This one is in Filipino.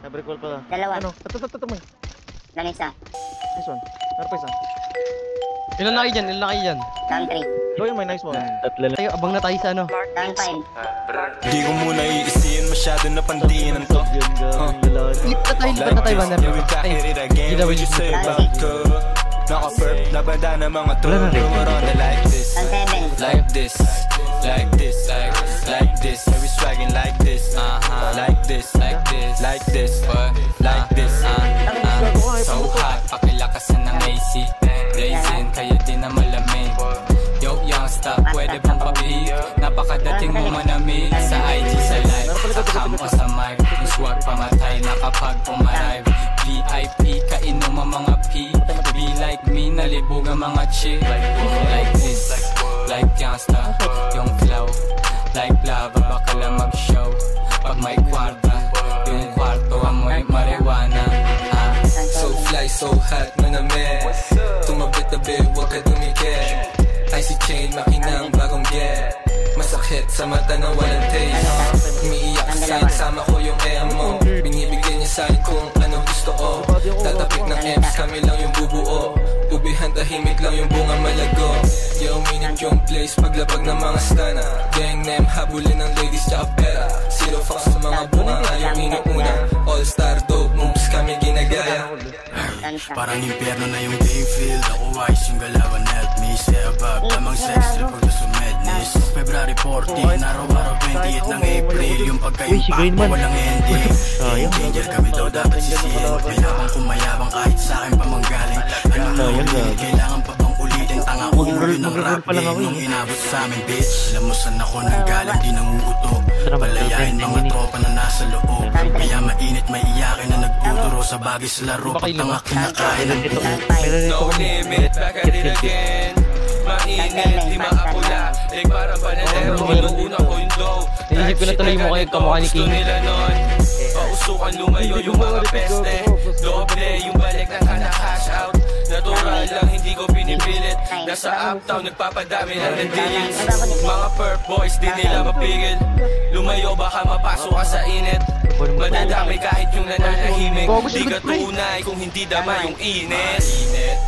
Every call pala. Dalawa. Ano? Ito mo. Lang isa. Nice one. Meron pa isa. Ilan na kayo dyan? Ilan na kayo dyan? Down 3. Go yung may nice one. Tatlo lang. Tayo, abang na tayo sa ano. Down 5. Di ko muna iisiin, masyado na pandiinan to. Lipat na tayo, banner. Ay, ginawa What you say about ko? Naka-perp na banda ng mga Wala na rin. tumurona like this. Down 7. Like this, like this, like this. Every swaggin' like this, like this, like this, like this, like this. So hot, pakilakasan ng AC. Blazing, kaya di na malamig. Yo, youngster, pwede bang papi? Napakadating mo manamig sa IG, sa live, sa cam o sa mic. Yung swag pamatay na kapag pumarive. VIP, kainom ang mga P. Be like me, nalibog ang mga chick. Like this, like youngster, yung flow. Like lava, baka lang mag-show. Pag may kwarta, yung kwarto amoy marijuana. So fly, so hot, mga men. Tumabit-tabi, huwag ka dumikit. Icy chain, makinang bagong get. Masakit sa mata na walang taste. Umiiyak ka sa'yo, sama ko yung emo. Binibigyan niya sa'yo kung ano gusto ko. Tatapik ng M's, kami lang yung bubuo. Ubihan tahimik lang yung bunga malago. Yo, minute yung place, paglabag ng mga stana. Gang name, habulin ng ladies tsaka pera. Zero fucks sa mga bunga, ayaw inuuna. All-star dope moves, kami ginagaya. Parang impyerno na yung game field. Ako wise yung galawan, help me. Say above, lamang sex trip pag gusto madness. February 14, araw-araw 28 ng April. Yung pagka-impact mo walang ending. Game changer kami daw dapat sisihin. Mayabang kumayabang kahit sa akin pa manggaling. Anong naulit, kailangan pa bang ulitin? Tanga ko yun ang rap game nung inabot sa amin, bitch. Alam mo saan ako nanggaling, di nanguuto. Palayain mga tropa na nasa loob. Kaya mainit, may iyakin na nagtuturo sa bagay sa laro. Pagtanga kinakain. No limit, back at it again. Mainit, di maapula. Like parang panadero, inuuna ko yung dough. Inisip ko na tuloy mo kayo kamukha ni King. Pausukan lumayo yung mga peste. Doble yung balik ng cash out. Natural lang, hindi ko pinipilit. Nasa uptown, nagpapadami ng deals. Mga perp boys, di nila mapigil. Lumayo, baka mapasok ka sa init. Madadami kahit yung nananahimik. Di ka tunay kung hindi dama yung init.